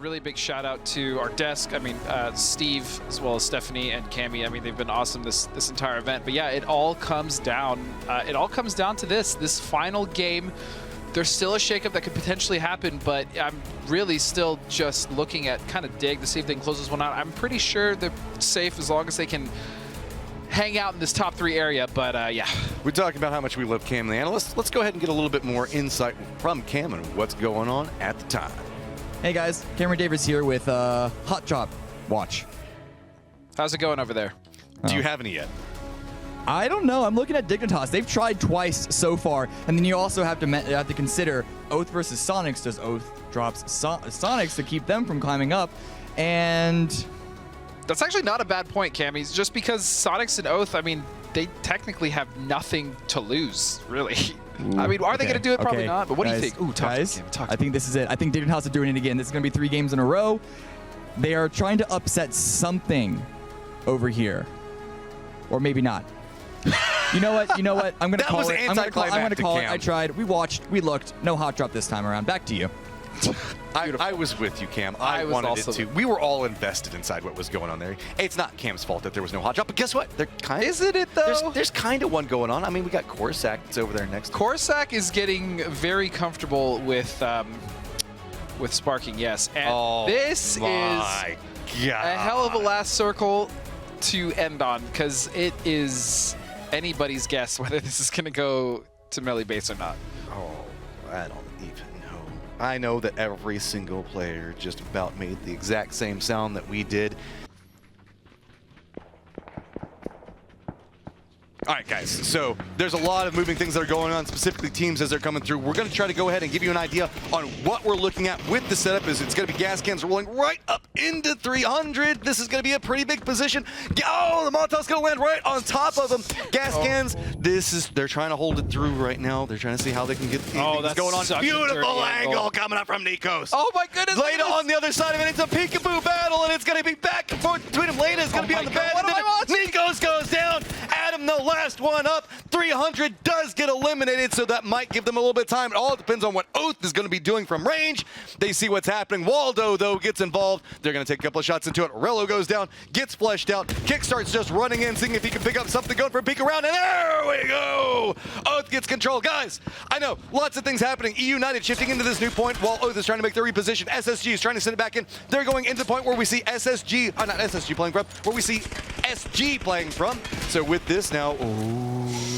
really big shout out to our desk. I mean, Steve, as well as Stephanie and Cammy. I mean, they've been awesome this entire event. But yeah, it all comes down. It all comes down to this final game. There's still a shakeup that could potentially happen, but I'm really still just looking at kind of dig to see if they can close this one out. I'm pretty sure they're safe as long as they can hang out in this top 3 area, but yeah. We're talking about how much we love Cam the analyst. Let's go ahead and get a little bit more insight from Cam and what's going on at the time. Hey guys, Cameron Davis here with Hot Drop Watch. How's it going over there? Do you have any yet? I don't know. I'm looking at Dignitas. They've tried twice so far, and then you also have to consider Oath versus SONIQS. Does Oath drops SONIQS to keep them from climbing up? And that's actually not a bad point, Cammy. Just because SONIQS and Oath, I mean, they technically have nothing to lose, really. I mean, are they going to do it? Probably not. But what do you think? Ooh, guys, I think this is it. I think Dignitas are doing it again. This is going to be 3 games in a row. They are trying to upset something over here, or maybe not. You know what? I'm going to call it. I'm going to call it. I tried. We watched. We looked. No hot drop this time around. Back to you. I was with you, Cam. I wanted it too. We were all invested inside what was going on there. It's not Cam's fault that there was no hot drop, but guess what? There kind of, isn't it though? There's kind of one going on. I mean, we got Corsac that's over there next. Corsac is getting very comfortable with sparking, yes. And this is a hell of a last circle to end on, because it is anybody's guess whether this is going to go to melee base or not. Oh, I don't even know. I know that every single player just about made the exact same sound that we did. All right, guys, so there's a lot of moving things that are going on, specifically teams as they're coming through. We're going to try to go ahead and give you an idea on what we're looking at with the setup. Is it's going to be gas cans rolling right up into 300. This is going to be a pretty big position. Oh, the Molotov's going to land right on top of them. Gas cans, they're trying to hold it through right now. They're trying to see how they can get things going on. Beautiful angle coming up from Nikos. Oh, my goodness. Lena on the other side of it. It's a peekaboo battle, and it's going to be back and forth between them. Lena is going to be on the bed. Nikos goes down. Adam, the last one up. 300 does get eliminated, so that might give them a little bit of time. It all depends on what Oath is going to be doing from range. They see what's happening. Waldo, though, gets involved. They're going to take a couple of shots into it. Relo goes down, gets fleshed out. Kickstart's just running in, seeing if he can pick up something, going for a peek around, and there we go! Oath gets control. Guys, I know, lots of things happening. E United shifting into this new point while Oath is trying to make their reposition. SSG is trying to send it back in. They're going into the point where we see SSG, not SSG playing from, where we see SG playing from. So with this now,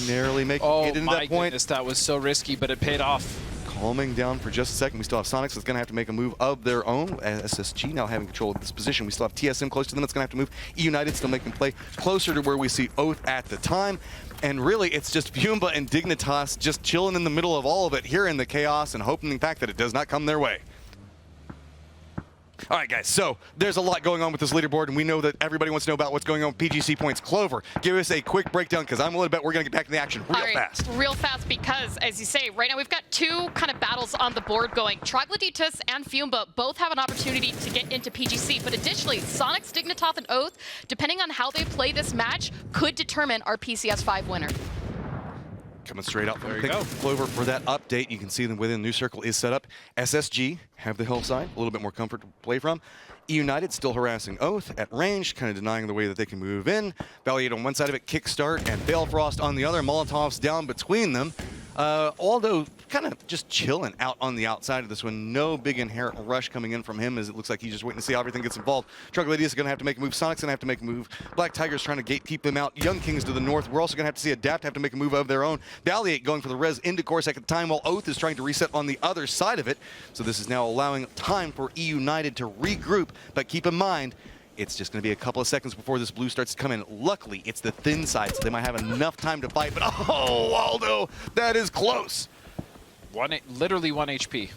narrowly making it into that point. Goodness, that was so risky, but it paid off. Calming down for just a second. We still have SONIQS that's going to have to make a move of their own. SSG now having control of this position. We still have TSM close to them. It's going to have to move. E United still making play closer to where we see Oath at the time. And really, it's just Fiumba and Dignitas just chilling in the middle of all of it here in the chaos and hoping the fact that it does not come their way. All right, guys, so there's a lot going on with this leaderboard, and we know that everybody wants to know about what's going on with PGC points. Clover, give us a quick breakdown, because I'm willing to bet we're going to get back to the action real fast, because, as you say, right now we've got 2 kind of battles on the board going. Troglodytes and Fiumba both have an opportunity to get into PGC, but additionally, SONIQS, Dignitas, and Oath, depending on how they play this match, could determine our PCS5 winner. Coming straight out from Clover for that update. You can see them within the new circle is set up. SSG have the hillside, a little bit more comfort to play from. E United still harassing Oath at range, kind of denying the way that they can move in. Valiant on one side of it, Kickstart and Balefrost on the other. Molotovs down between them. Aldo kind of just chilling out on the outside of this one. No big inherent rush coming in from him, as it looks like he's just waiting to see how everything gets involved. Troglodytes is going to have to make a move. SONIQS going to have to make a move. Black Tiger's trying to gatekeep them out. Young Kings to the north. We're also going to have to see Adapt have to make a move of their own. Valiant going for the res into Corsac at the time, while Oath is trying to reset on the other side of it. So this is now allowing time for E United to regroup. But keep in mind, it's just going to be a couple of seconds before this blue starts to come in. Luckily, it's the thin side, so they might have enough time to fight. But oh, Waldo, that is close. Literally 1 HP.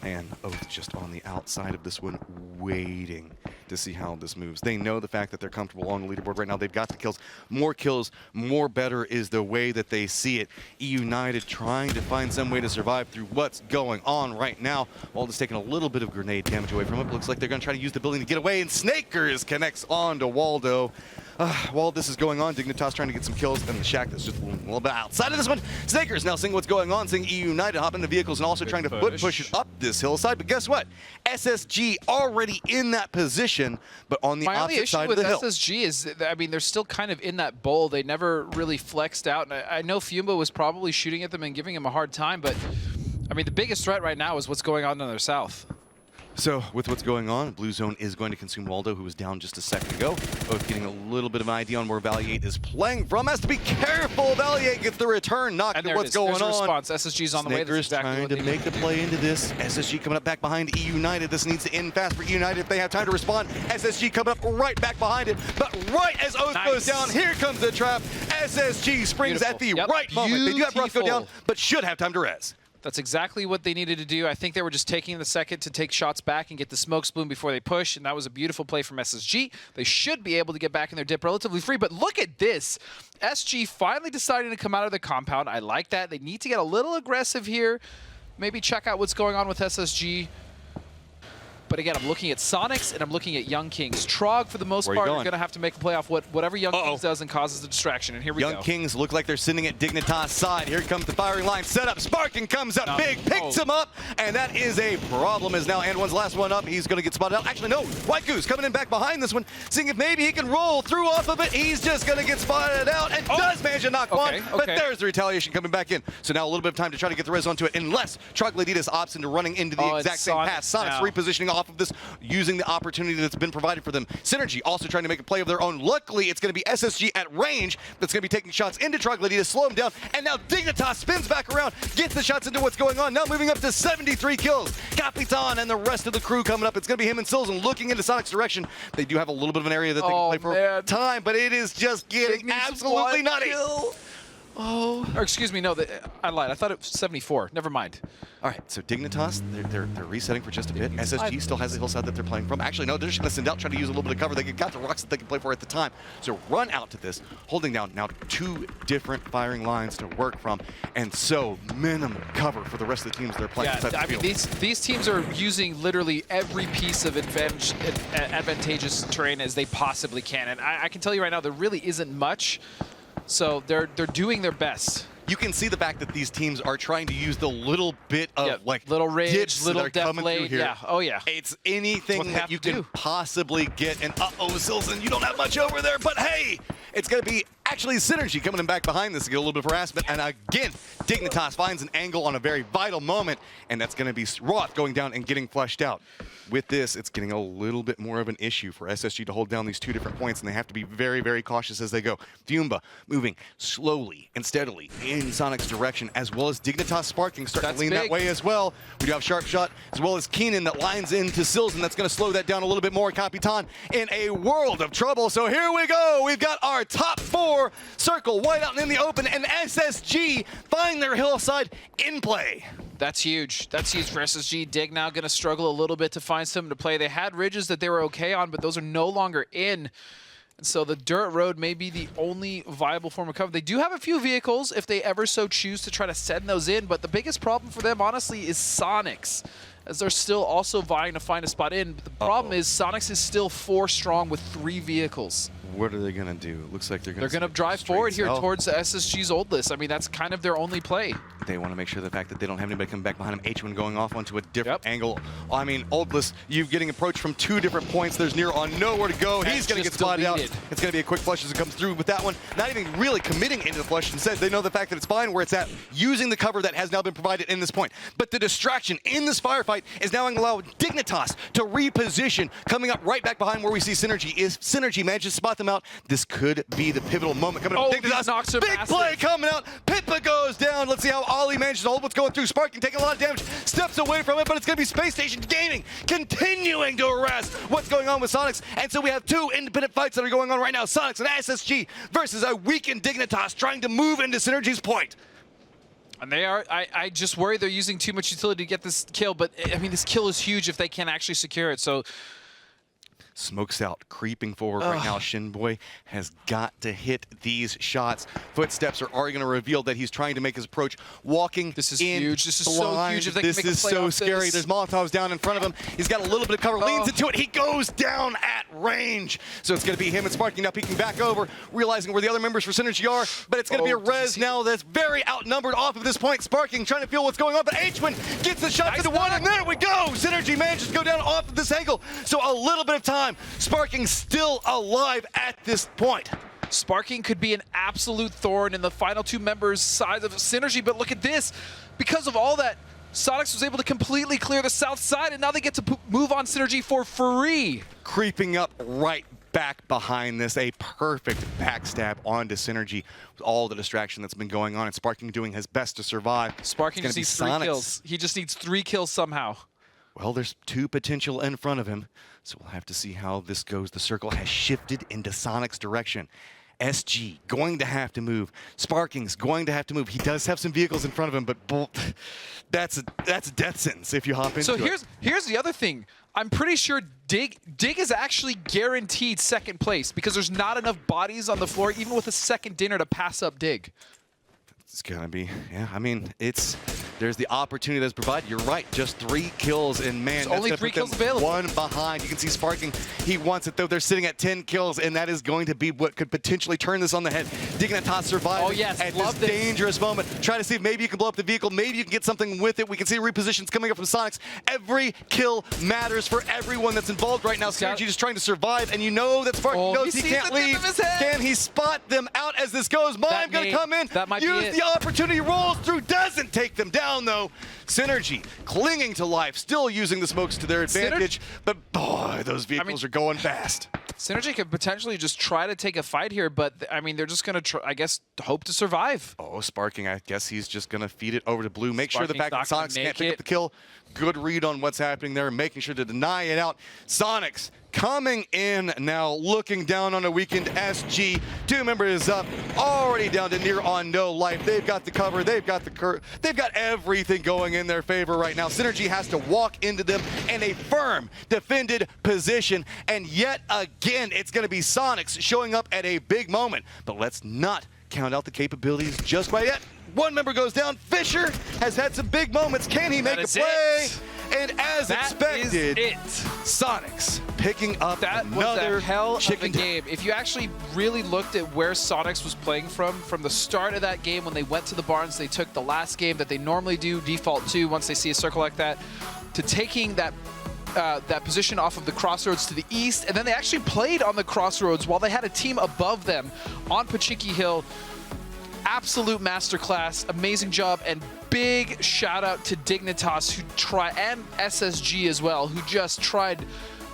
Man, Oath just on the outside of this one, waiting to see how this moves. They know the fact that they're comfortable on the leaderboard right now. They've got the kills, more better is the way that they see it. E United trying to find some way to survive through what's going on right now. Waldo's taking a little bit of grenade damage away from it. Looks like they're going to try to use the building to get away, and Snakers connects on to Waldo. While this is going on, Dignitas trying to get some kills, and the Shack that's just a little bit outside of this one. Snakers now seeing what's going on, seeing EU United hop into vehicles and also trying to foot push it up this hillside. But guess what? SSG already in that position, but on the opposite side of the hill. My only issue with SSG is, I mean, they're still kind of in that bowl. They never really flexed out. And I know Fumba was probably shooting at them and giving them a hard time, but I mean, the biggest threat right now is what's going on their south. So with what's going on, Blue Zone is going to consume Waldo, who was down just a second ago. Both getting a little bit of an idea on where Valiate is playing from. Has to be careful. Valiate gets the return knock to what's going on. Response. SSG's on the way. Snakers trying to make the play into this. SSG coming up back behind EU United. This needs to end fast for EU United if they have time to respond. SSG coming up right back behind it. But right as Oath goes down, here comes the trap. SSG springs at the right moment. They do have Rough go down, but should have time to res. That's exactly what they needed to do. I think they were just taking the second to take shots back and get the smoke spoon before they push, and that was a beautiful play from SSG. They should be able to get back in their dip relatively free, but look at this. SG finally deciding to come out of the compound. I like that. They need to get a little aggressive here. Maybe check out what's going on with SSG. But again, I'm looking at SONIQS and I'm looking at Young Kings. Trog, for the most part, are going to have to make a play off whatever Young Kings does and causes the distraction. And here we go. Young Kings look like they're sitting at Dignitas' side. Here comes the firing line set up. Sparking comes up big, picks him up, and that is a problem as now And1's last one up. He's going to get spotted out. Actually, no. White Goose coming in back behind this one, seeing if maybe he can roll through off of it. He's just going to get spotted out and does manage to knock one, but there's the retaliation coming back in. So now a little bit of time to try to get the res onto it, unless Troglodytes opts into running into the exact same path. SONIQS repositioning off of this, using the opportunity that's been provided for them. Synergy also trying to make a play of their own. Luckily, it's going to be SSG at range that's going to be taking shots into Troglodytes, slow him down, and now Dignitas spins back around, gets the shots into what's going on, now moving up to 73 kills. Capitan and the rest of the crew coming up. It's going to be him and Silzen looking into SONIQS' direction. They do have a little bit of an area that they can play for time, but it is just getting absolutely nutty. Or excuse me, no, I lied. I thought it was 74. Never mind. All right, so Dignitas, they're resetting for just a bit. SSG still has the hillside that they're playing from. Actually, no, they're just going to send out, try to use a little bit of cover. They got the rocks that they can play for at the time. So run out to this, holding down now 2 different firing lines to work from, and so minimum cover for the rest of the teams they're playing. Yeah, I mean, these teams are using literally every piece of advantageous terrain as they possibly can, and I can tell you right now, there really isn't much. So they're doing their best. You can see the fact that these teams are trying to use the little bit of like little ridge, little depth lane. Yeah. Oh yeah. It's anything that you can possibly get. And Silzen, you don't have much over there, but hey, it's going to be actually Synergy coming in back behind this to get a little bit of harassment. And again, Dignitas finds an angle on a very vital moment, and that's going to be Roth going down and getting flushed out. With this, it's getting a little bit more of an issue for SSG to hold down these 2 different points, and they have to be very, very cautious as they go. Fumba moving slowly and steadily in SONIQS' direction, as well as Dignitas Sparking starting to lean that way as well. We do have Sharp Shot, as well as Keenan that lines into Silzen. That's going to slow that down a little bit more. Capitan in a world of trouble. So here we go. We've got our top 4 circle wide out and in the open, and SSG find their hillside in play. That's huge. That's huge for SSG. Dig now going to struggle a little bit to find something to play. They had ridges that they were okay on, but those are no longer in. And so the dirt road may be the only viable form of cover. They do have a few vehicles if they ever so choose to try to send those in, but the biggest problem for them, honestly, is SONIQS, as they're still also vying to find a spot in. But the problem is SONIQS is still 4 strong with 3 vehicles. What are they going to do? It looks like they're going to drive forward here towards the SSG's old list. I mean, that's kind of their only play. They want to make sure the fact that they don't have anybody coming back behind them. H1 going off onto a different angle. I mean, old list, you getting approached from 2 different points. There's Nero on nowhere to go. He's going to get spotted out. It's going to be a quick flush as it comes through with that one. Not even really committing into the flush. Instead, they know the fact that it's fine where it's at, using the cover that has now been provided in this point. But the distraction in this firefight is now going to allow Dignitas to reposition, coming up right back behind where we see Synergy. If Synergy manages to spot them out, this could be the pivotal moment coming up. Dignitas, big play coming out. Pippa goes down. Let's see how Ollie manages to hold what's going through. Sparking taking a lot of damage, steps away from it, but it's going to be Space Station Gaming continuing to harass what's going on with SONIQS. And so we have 2 independent fights that are going on right now. SONIQS and SSG versus a weakened Dignitas trying to move into Synergy's point. And they are, I just worry they're using too much utility to get this kill, but I mean, this kill is huge if they can actually secure it. So Smokes out, creeping forward right now. Shinboy has got to hit these shots. Footsteps are already going to reveal that he's trying to make his approach. Walking This is in huge. This is blind. so huge if they can This make a is play so off scary. this. There's Molotovs down in front of him. He's got a little bit of cover, leans into it. He goes down at range. So it's going to be him and Sparking now peeking back over, realizing where the other members for Synergy are, but it's going to be a res now that's very outnumbered off of this point. Sparking trying to feel what's going on, but H1 gets the shot to the one, and there we go! Synergy manages to go down off of this angle. So a little bit of time. Sparking still alive at this point. Sparking could be an absolute thorn in the final two members' sides of Synergy, but look at this. Because of all that, SONIQS was able to completely clear the south side, and now they get to move on Synergy for free. Creeping up right back behind this, a perfect backstab onto Synergy with all the distraction that's been going on, and Sparking doing his best to survive. Sparking just needs 3 kills. He just needs 3 kills somehow. Well, there's 2 potential in front of him, so we'll have to see how this goes. The circle has shifted into SONIQS' direction. SG going to have to move. Sparking's going to have to move. He does have some vehicles in front of him, but that's a death sentence if you hop into it. So here's the other thing. I'm pretty sure Dig is actually guaranteed second place because there's not enough bodies on the floor, even with a second dinner, to pass up Dig. It's gonna be, yeah, I mean, there's the opportunity that's provided. You're right, just 3 kills, and man, there's only 3 kills available. 1 behind. You can see Sparking, he wants it though. They're sitting at 10 kills, and that is going to be what could potentially turn this on the head. Dignitas surviving Oh yes, at love this this dangerous moment. Try to see if maybe you can blow up the vehicle, maybe you can get something with it. We can see repositions coming up from SONIQS. Every kill matters for everyone that's involved right now. Synergy just trying to survive, and you know that Sparking knows he can't leave. Can he spot them out as this goes? Mime gonna come in, that might use be it. the opportunity, rolls through, doesn't take them down though. Synergy clinging to life, still using the smokes to their advantage, but boy, those vehicles are going fast. Synergy could potentially just try to take a fight here, but I mean, they're just going to, I guess, hope to survive. Oh, Sparking, I guess he's just going to feed it over to Blue. Make sure the fact that Sparking's SONIQS not can't gonna pick up the kill. Good read on what's happening there, making sure to deny it out. SONIQS coming in now, looking down on a weakened SG. 2 members up, already down to near on no life. They've got the cover, they've got the they've got everything going in their favor right now. Synergy has to walk into them in a firm, defended position, and yet again, it's going to be SONIQS showing up at a big moment. But let's not count out the capabilities just quite yet. 1 member goes down. Fisher has had some big moments. Can he make a play? And as expected, SONIQS picking up another hell of a chicken game. If you actually really looked at where SONIQS was playing from the start of that game, when they went to the Barns, they took the last game that they normally do, default 2, once they see a circle like that, to taking that position off of the crossroads to the east, and then they actually played on the crossroads while they had a team above them on Pachinki Hill. Absolute masterclass, amazing job, and big shout out to Dignitas and SSG as well, who just tried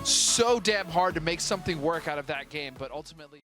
so damn hard to make something work out of that game, but ultimately